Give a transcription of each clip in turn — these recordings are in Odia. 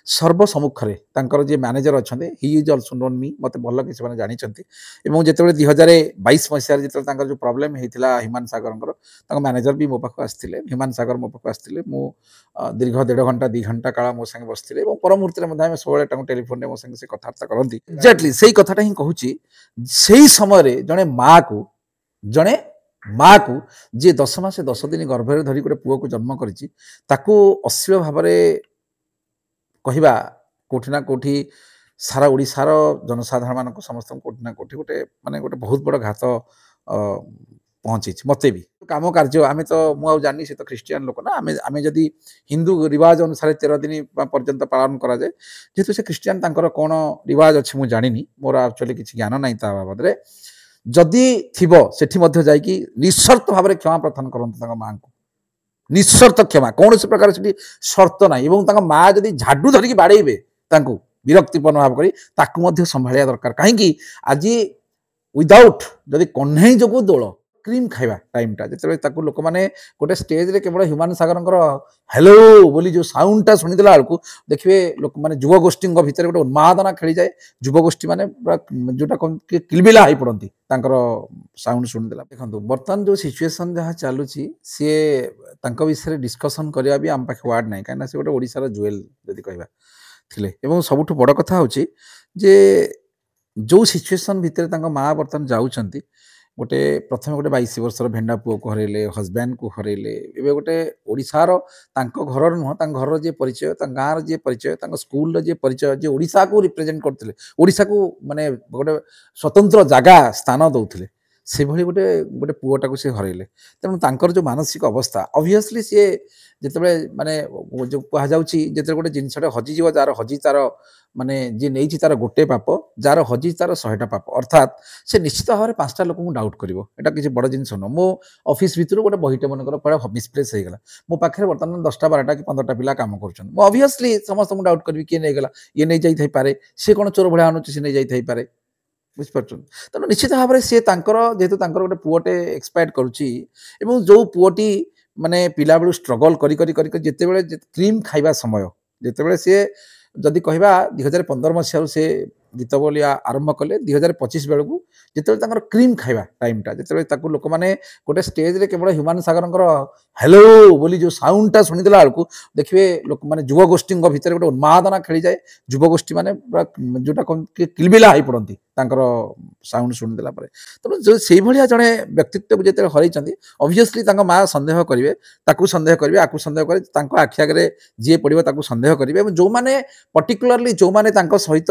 ସର୍ବସମ୍ମୁଖରେ ତାଙ୍କର ଯିଏ ମ୍ୟାନେଜର ଅଛନ୍ତି ହି ଇଜ୍ ଅଲସୋ ନୋନ୍ ମି ମୋତେ ଭଲ କି ସେମାନେ ଜାଣିଛନ୍ତି ଏବଂ ଯେତେବେଳେ 2022 ମସିହାରେ ଯେତେବେଳେ ତାଙ୍କର ଯେଉଁ ପ୍ରୋବ୍ଲେମ୍ ହେଇଥିଲା ହ୍ୟୁମାନ ସାଗରଙ୍କର ତାଙ୍କ ମ୍ୟାନେଜର ବି ମୋ ପାଖକୁ ଆସିଥିଲେ ହ୍ୟୁମାନ ସାଗର ମୋ ପାଖକୁ ଆସିଥିଲେ ମୁଁ ଦୀର୍ଘ 1.5 ଘଣ୍ଟା 2 ଘଣ୍ଟା କାଳ ମୋ ସାଙ୍ଗେ ବସିଥିଲେ ଏବଂ ପରମୁହୂର୍ତ୍ତରେ ମଧ୍ୟ ଆମେ ସବୁବେଳେ ତାଙ୍କୁ ଟେଲିଫୋନ୍ରେ ମୋ ସାଙ୍ଗେ ସେ କଥାବାର୍ତ୍ତା କରନ୍ତି ଏକ୍ଜାକ୍ଟଲି ସେଇ କଥାଟା ହିଁ କହୁଛି ସେଇ ସମୟରେ ଜଣେ ମାକୁ ଯିଏ 10 ମାସ 10 ଦିନ ଗର୍ଭରେ ଧରି ଗୋଟେ ପୁଅକୁ ଜନ୍ମ କରିଛି ତାକୁ ଅଶ୍ଳୀଳ ଭାବରେ କହିବା କୋଉଠି ନା କୋଉଠି ସାରା ଓଡ଼ିଶାର ଜନସାଧାରଣମାନଙ୍କୁ ସମସ୍ତଙ୍କୁ କୋଉଠି ନା କୋଉଠି ଗୋଟେ ମାନେ ଗୋଟେ ବହୁତ ବଡ଼ ଘାତ ପହଞ୍ଚିଛି ମୋତେ ବି କାମ କାର୍ଯ୍ୟ ଆମେ ତ ମୁଁ ଆଉ ଜାଣିନି ସେ ତ ଖ୍ରୀଷ୍ଟିଆନ ଲୋକ ନା ଆମେ ଯଦି ହିନ୍ଦୁ ରିବାଜ ଅନୁସାରେ 13 ଦିନ ପର୍ଯ୍ୟନ୍ତ ପାଳନ କରାଯାଏ ଯେହେତୁ ସେ ଖ୍ରୀଷ୍ଟିଆନ ତାଙ୍କର କ'ଣ ରିବାଜ ଅଛି ମୁଁ ଜାଣିନି ମୋର ଆକ୍ଚୁଆଲି କିଛି ଜ୍ଞାନ ନାହିଁ ତା ବାବଦରେ ଯଦି ଥିବ ସେଠି ମଧ୍ୟ ଯାଇକି ନିଃସର୍ତ୍ତ ଭାବରେ କ୍ଷମା ପ୍ରାର୍ଥନା କରନ୍ତୁ ତାଙ୍କ ମାଆଙ୍କୁ ନିଃସର୍ତ୍ତ କ୍ଷମା କୌଣସି ପ୍ରକାର ସେଠି ସର୍ତ୍ତ ନାହିଁ ଏବଂ ତାଙ୍କ ମା ଯଦି ଝାଡୁ ଧରିକି ବାଡ଼େଇବେ ତାଙ୍କୁ ବିରକ୍ତିପୂର୍ଣ୍ଣ ଭାବ କରି ତାକୁ ମଧ୍ୟ ସମ୍ଭାଳିବା ଦରକାର କାହିଁକି ଆଜି ୱିଦାଉଟ୍ ଯଦି କହ୍ନେଇ ଯୋଗୁଁ ଦୋଳ କ୍ରିମ୍ ଖାଇବା ଟାଇମ୍ଟା ଯେତେବେଳେ ତାକୁ ଲୋକମାନେ ଗୋଟେ ଷ୍ଟେଜ୍ରେ କେବଳ ହ୍ୟୁମାନ ସାଗରଙ୍କର ହ୍ୟାଲୋ ବୋଲି ଯେଉଁ ସାଉଣ୍ଡଟା ଶୁଣିଦେଲା ବେଳକୁ ଦେଖିବେ ଲୋକମାନେ ଯୁବଗୋଷ୍ଠୀଙ୍କ ଭିତରେ ଗୋଟେ ଉନ୍ମାଦନା ଖେଳିଯାଏ ଯୁବଗୋଷ୍ଠୀ ମାନେ ପୁରା ଯେଉଁଟା କିଲବିଲା ହେଇ ପଡ଼ନ୍ତି ତାଙ୍କର ସାଉଣ୍ଡ ଶୁଣିଦେଲା ଦେଖନ୍ତୁ ବର୍ତ୍ତମାନ ଯେଉଁ ସିଚୁଏସନ୍ ଯାହା ଚାଲୁଛି ସିଏ ତାଙ୍କ ବିଷୟରେ ଡିସ୍କସନ୍ କରିବା ବି ଆମ ପାଖେ ୱାର୍ଡ଼ ନାହିଁ କାହିଁକିନା ସେ ଗୋଟେ ଓଡ଼ିଶାର ଜୁଏଲ୍ ଯଦି କହିବା ଥିଲେ ଏବଂ ସବୁଠୁ ବଡ଼ କଥା ହେଉଛି ଯେ ଯେଉଁ ସିଚୁଏସନ୍ ଭିତରେ ତାଙ୍କ ମା ବର୍ତ୍ତମାନ ଯାଉଛନ୍ତି ଗୋଟେ ପ୍ରଥମେ ଗୋଟେ 22 ବର୍ଷର ଭେଣ୍ଡା ପୁଅକୁ ହରେଇଲେ ହଜବ୍ୟାଣ୍ଡକୁ ହରେଇଲେ ଏବେ ଗୋଟେ ଓଡ଼ିଶାର ତାଙ୍କ ଘରର ନୁହଁ ତାଙ୍କ ଘରର ଯିଏ ପରିଚୟ ତାଙ୍କ ଗାଁର ଯିଏ ପରିଚୟ ତାଙ୍କ ସ୍କୁଲର ଯିଏ ପରିଚୟ ଯିଏ ଓଡ଼ିଶାକୁ ରିପ୍ରେଜେଣ୍ଟ କରୁଥିଲେ ଓଡ଼ିଶାକୁ ମାନେ ଗୋଟେ ସ୍ୱତନ୍ତ୍ର ଜାଗା ସ୍ଥାନ ଦେଉଥିଲେ ସେଭଳି ଗୋଟେ ପୁଅଟାକୁ ସେ ହରେଇଲେ ତେଣୁ ତାଙ୍କର ଯେଉଁ ମାନସିକ ଅବସ୍ଥା ଅବଭିୟସଲି ସିଏ ଯେତେବେଳେ ମାନେ ଯେଉଁ କୁହାଯାଉଛି ଯେତେବେଳେ ଗୋଟେ ଜିନିଷଟା ହଜିଯିବ ଯାହାର ହଜି ତାର ମାନେ ଯିଏ ନେଇଛି ତାର ଗୋଟେ ପାପ ଯାହାର ହଜି ତାର 100ଟା ପାପ ଅର୍ଥାତ୍ ସେ ନିଶ୍ଚିତ ଭାବରେ 5ଟା ଲୋକଙ୍କୁ ଡାଉଟ୍ କରିବ ଏଇଟା କିଛି ବଡ଼ ଜିନିଷ ନୁହଁ ମୋ ଅଫିସ୍ ଭିତରୁ ଗୋଟେ ବହିଟେ ମନେକର କୁଆଡ଼େ ମିସପ୍ଲେସ୍ ହେଇଗଲା ମୋ ପାଖରେ ବର୍ତ୍ତମାନ 10ଟା 12ଟା କି 15ଟା ପିଲା କାମ କରୁଛନ୍ତି ମୁଁ ଅବଭିୟସଲି ସମସ୍ତଙ୍କୁ ଡାଉଟ୍ କରିବି କିଏ ନେଇଗଲା ଇଏ ନେଇଯାଇଥାଇପାରେ ସିଏ କ'ଣ ଚୋର ଭଳିଆ ଆଣୁଛି ସେ ନେଇଯାଇଥାଇପାରେ ବୁଝିପାରୁଛନ୍ତି ତେଣୁ ନିଶ୍ଚିତ ଭାବରେ ସିଏ ତାଙ୍କର ଯେହେତୁ ତାଙ୍କର ଗୋଟେ ପୁଅଟେ ଏକ୍ସପାୟାର୍ଡ କରୁଛି ଏବଂ ଯେଉଁ ପୁଅଟି ମାନେ ପିଲାବେଳୁ ଷ୍ଟ୍ରଗଲ୍ କରି ଯେତେବେଳେ କ୍ରିମ୍ ଖାଇବା ସମୟ ଯେତେବେଳେ ସିଏ ଯଦି କହିବା 2015 ମସିହାରୁ ସେ ଗୀତ ବୋଲିବା ଆରମ୍ଭ କଲେ 2025 ବେଳକୁ ଯେତେବେଳେ ତାଙ୍କର କ୍ରିମ୍ ଖାଇବା ଟାଇମ୍ଟା ଯେତେବେଳେ ତାକୁ ଲୋକମାନେ ଗୋଟେ ଷ୍ଟେଜ୍ରେ କେବଳ ହ୍ୟୁମାନ ସାଗରଙ୍କର ହ୍ୟାଲୋ ବୋଲି ଯେଉଁ ସାଉଣ୍ଡଟା ଶୁଣିଦେଲା ବେଳକୁ ଦେଖିବେ ଲୋକମାନେ ଯୁବଗୋଷ୍ଠୀଙ୍କ ଭିତରେ ଗୋଟେ ଉନ୍ମାଦନା ଖେଳିଯାଏ ଯୁବଗୋଷ୍ଠୀ ମାନେ ପୁରା ଯେଉଁଟା କିଲବିଲା ହେଇ ପଡ଼ନ୍ତି ତାଙ୍କର ସାଉଣ୍ଡ ଶୁଣିଦେଲା ପରେ ତେଣୁ ସେଇଭଳିଆ ଜଣେ ବ୍ୟକ୍ତିତ୍ୱକୁ ଯେତେବେଳେ ହରେଇଛନ୍ତି ଅବଭିୟସଲି ତାଙ୍କ ମା ସନ୍ଦେହ କରିବେ ତାକୁ ସନ୍ଦେହ କରିବେ ଆକୁ ସନ୍ଦେହ କରିବେ ତାଙ୍କ ଆଖି ଆଗରେ ଯିଏ ପଡ଼ିବ ତାକୁ ସନ୍ଦେହ କରିବେ ଏବଂ ଯେଉଁମାନେ ପର୍ଟିକୁଲାରଲି ଯେଉଁମାନେ ତାଙ୍କ ସହିତ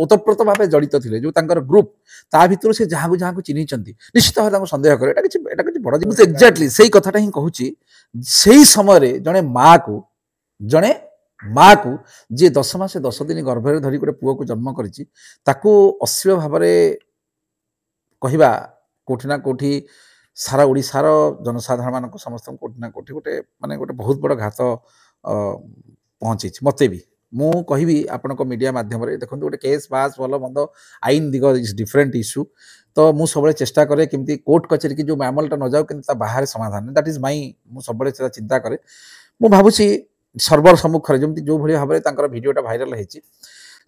ଓତପ୍ରୋତ ଭାବେ ଜଡ଼ିତ ଥିଲେ ଯେଉଁ ତାଙ୍କର ଗ୍ରୁପ୍ ତା ଭିତରୁ ସେ ଯାହାକୁ ଚିହ୍ନିଛନ୍ତି ନିଶ୍ଚିତ ଭାବେ ତାଙ୍କୁ ସନ୍ଦେହ କରିବେ ଏଇଟା କିଛି ବଡ଼ ଜିନିଷ ଏକ୍ଜାକ୍ଟଲି ସେଇ କଥାଟା ହିଁ କହୁଛି ସେଇ ସମୟରେ ଜଣେ ମାକୁ ଯିଏ 10 ମାସ 10 ଦିନ ଗର୍ଭରେ ଧରି ଗୋଟେ ପୁଅକୁ ଜନ୍ମ କରିଛି ତାକୁ ଅଶ୍ଳୀଳ ଭାବରେ କହିବା କୋଉଠି ନା କୋଉଠି ସାରା ଓଡ଼ିଶାର ଜନସାଧାରଣମାନଙ୍କୁ ସମସ୍ତଙ୍କୁ କୋଉଠି ନା କୋଉଠି ଗୋଟେ ମାନେ ଗୋଟେ ବହୁତ ବଡ଼ ଘାତ ପହଞ୍ଚିଛି ମୋତେ ବି ମୁଁ କହିବି ଆପଣଙ୍କ ମିଡ଼ିଆ ମାଧ୍ୟମରେ ଦେଖନ୍ତୁ ଗୋଟେ କେସ୍ ବାସ୍ ଭଲ ମନ୍ଦ ଆଇନ ଦିଗ ଇଜ୍ ଡିଫରେଣ୍ଟ ଇସ୍ୟୁ ତ ମୁଁ ସବୁବେଳେ ଚେଷ୍ଟା କରେ କେମିତି କୋର୍ଟ କଚେରୀକି ଯେଉଁ ମାମଲାଟା ନ ଯାଉ କିନ୍ତୁ ତା ବାହାରେ ସମାଧାନ ଦ୍ୟାଟ୍ ଇଜ୍ ମାଇ ମୁଁ ସବୁବେଳେ ସେଟା ଚିନ୍ତା କରେ ମୁଁ ଭାବୁଛି ସର୍ବସମ୍ମୁଖରେ ଯେମିତି ଯେଉଁଭଳି ଭାବରେ ତାଙ୍କର ଭିଡ଼ିଓଟା ଭାଇରାଲ୍ ହେଇଛି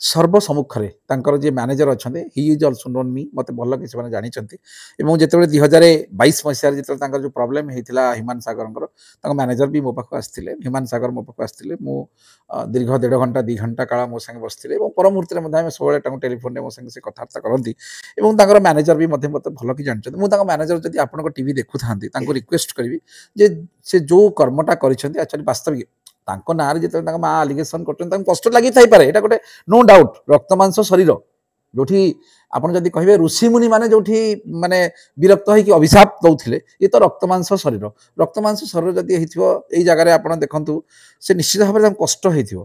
ସର୍ବସମ୍ମୁଖରେ ତାଙ୍କର ଯିଏ ମ୍ୟାନେଜର ଅଛନ୍ତି ହି ଇଜ୍ ଅଲସୋ ନୋନ୍ ମି ମୋତେ ଭଲ କି ସେମାନେ ଜାଣିଛନ୍ତି ଏବଂ ଯେତେବେଳେ 2022 ମସିହାରେ ଯେତେବେଳେ ତାଙ୍କର ଯେଉଁ ପ୍ରୋବ୍ଲେମ୍ ହେଇଥିଲା ହ୍ୟୁମାନ ସାଗରଙ୍କର ତାଙ୍କ ମ୍ୟାନେଜର ବି ମୋ ପାଖକୁ ଆସିଥିଲେ ହ୍ୟୁମାନ ସାଗର ମୋ ପାଖକୁ ଆସିଥିଲେ ମୁଁ ଦୀର୍ଘ 1.5 ଘଣ୍ଟା 2 ଘଣ୍ଟା କାଳ ମୋ ସାଙ୍ଗେ ବସିଥିଲେ ଏବଂ ପରମୁହୂର୍ତ୍ତରେ ମଧ୍ୟ ଆମେ ସବୁବେଳେ ତାଙ୍କୁ ଟେଲିଫୋନ୍ରେ ମୋ ସାଙ୍ଗେ ସେ କଥାବାର୍ତ୍ତା କରନ୍ତି ଏବଂ ତାଙ୍କର ମ୍ୟାନେଜର ବି ମୋତେ ଭଲ କି ଜାଣିଛନ୍ତି ମୁଁ ତାଙ୍କ ମ୍ୟାନେଜର ଯଦି ଆପଣଙ୍କ ଟିଭି ଦେଖୁଥାନ୍ତି ତାଙ୍କୁ ରିକ୍ୱେଷ୍ଟ କରିବି ଯେ ସେ ଯେଉଁ କର୍ମଟା କରିଛନ୍ତି ଆକ୍ଚୁଆଲି ବାସ୍ତବିକ ତାଙ୍କ ନାଁରେ ଯେତେବେଳେ ତାଙ୍କ ମା ଆଲିଗେସନ୍ କରୁଛନ୍ତି ତାଙ୍କୁ କଷ୍ଟ ଲାଗିଥାଇପାରେ ଏଇଟା ଗୋଟେ ନୋ ଡାଉଟ୍ ରକ୍ତ ମାଂସ ଶରୀର ଯେଉଁଠି ଆପଣ ଯଦି କହିବେ ଋଷିମୁନି ମାନେ ଯେଉଁଠି ମାନେ ବିରକ୍ତ ହେଇକି ଅଭିଶାପ ଦେଉଥିଲେ ଇଏ ତ ରକ୍ତ ମାଂସ ଶରୀର ଯଦି ହେଇଥିବ ଏଇ ଜାଗାରେ ଆପଣ ଦେଖନ୍ତୁ ସେ ନିଶ୍ଚିତ ଭାବରେ ତାଙ୍କୁ କଷ୍ଟ ହେଇଥିବ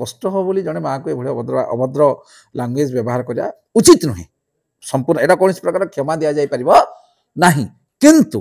କଷ୍ଟ ହେବ ବୋଲି ଜଣେ ମାଆକୁ ଏଭଳି ଅଭଦ୍ର ଲାଙ୍ଗୁଏଜ୍ ବ୍ୟବହାର କରିବା ଉଚିତ ନୁହେଁ ସମ୍ପୂର୍ଣ୍ଣ ଏଇଟା କୌଣସି ପ୍ରକାର କ୍ଷମା ଦିଆଯାଇପାରିବ ନାହିଁ କିନ୍ତୁ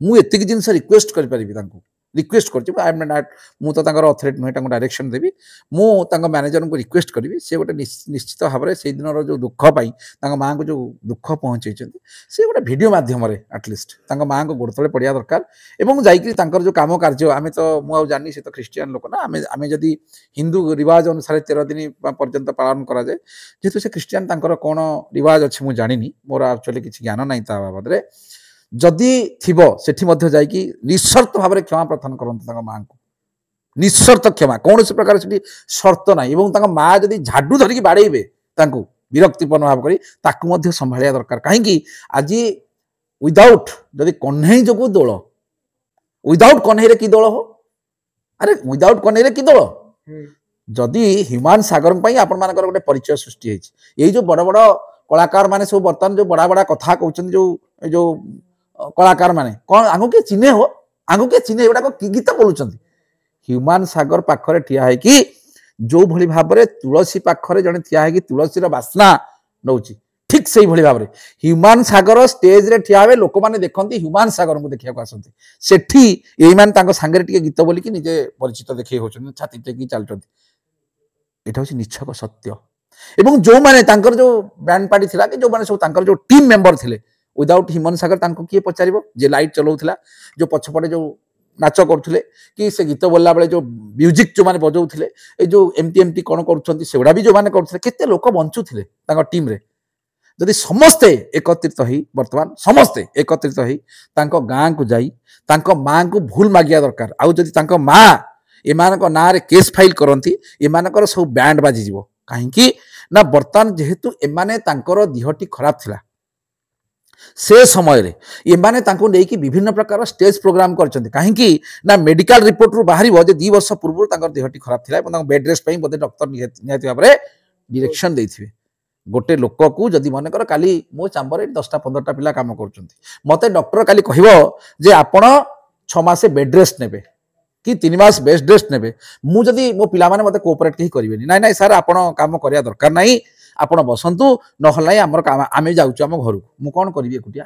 ମୁଁ ଏତିକି ଜିନିଷ ରିକ୍ୱେଷ୍ଟ କରିପାରିବି ତାଙ୍କୁ रिक्वेस्ट कर आई एम नॉट मु तो तांकर अथॉरिटी नुहे डायरेक्शन देवी मु तांकर मैनेजर को रिक्वेस्ट करी से गोटे निश्चित भाव में से दिन जो दुख पाई माँ को जो दुख पहुँचे से गोटे भिडियो मध्यम एटलिस्ट माँ को गोड़ तले पड़ा दरकार एवं जाकर जो कम कार्य आम तो मुझे जानी से तो ख्रीस्टियान लोक ना आम जदि हिंदू रिवाज अनुसार 13 दिन पर्यंत पालन करा जाए जेहेतु से ख्रीस्टियान कौन रिवाज अच्छे मुझे जानी मोर एक्चुअली किसी ज्ञान ना बाबद में जदि थिबो सेठी मध्य जाइकी निस्सर्त भाव में क्षमा प्रार्थना करते माँ को निस्सर्त क्षमा कौन से प्रकार से शर्त ना और माँ जदि झाडू धरिकी बाड़े विरक्तिपूर्ण भाव कर संभालिया दरकार कहीं आज विदाउट जदि कन्हई जो दोल विदाउट कन्हई कि दोल हो अरे विदाउट कन्हई कि दोल जदि ह्यूमान सागर आपण मान गोटे परिचय सृष्टि ये जो बड़ बड़ कलाकार माने सब बर्तमान जो बड़ा बड़ा कथा कहते जो कलाकार माने कौन आगु के चिन्हे हो आगु के चिन्हे एगुड़ा गीत बोलुं ह्यूमान सागर पाखरे ठिया है कि जो भली भाव में तुलसी पाखरे जड़े ठिया है कि तुलसी बास्ना नौ ठीक से भाव में ह्यूमान सागर स्टेज रे ठिया हुए लोक मैंने देखते ह्यूमान सागर को देखा आसती सेठी यही मैंने सांगे गीत बोलिकी निजे परिचित देखे होती छाती टेकी चलते यहाँ हूँ निछक सत्य एवं जो मैंने जो बैंड पार्टी थिला कि जो मैंने सब जो टीम मेंबर थे विदाउट ह्यूमान सागर किए पचार जे लाइट चलाऊला जो पछपटे जो नाच करुले कि से गीत बोलला बेले जो म्यूजिक जो मैंने बजाऊे ये जो एमती कौन करुँचा भी जो मैंने करुले केते लोक बंचुले टीम रे जदि समस्ते एकत्रित हो बर्तमान समस्ते एकत्रित हो गाँ को जाई माँ को भूल मागिया दरकार आउ जदि माँ एमान ना रे केस फाइल करती एमानकर सब बैंड बाजी जीवो कहीं ना बर्तमान जेहेतु एमाने तांकर देहटी खराब थिला से समय रे एमाने तांको नेकी विभिन्न प्रकार स्टेज प्रोग्राम करछन्ती कहीं ना मेडिकल रिपोर्ट रु बाहरी जे 2 वर्ष पूर्व तांकर देहटी खराब थिला एवं बेड रेस्ट पई बोधे डॉक्टर निहाती भाव में डायरेक्शन देथिबे गोटे लोक को जदि मन कर काली मो चांबर 10टा 15टा पिला काम करछन्ती मते डॉक्टर काली कहबो जे आपण 6 मास बेड रेस्ट नेबे कि 3 मास बेड रेस्ट नेबे मु जदि मो पिला माने मते कोऑपरेट कहि करिवेनी नाइ नाइ सर आपण काम करिया दरकार नाही आपण बसंतु नहला आमर आमे जाउछु आम घर को मु कोन करिवे एकुटिया।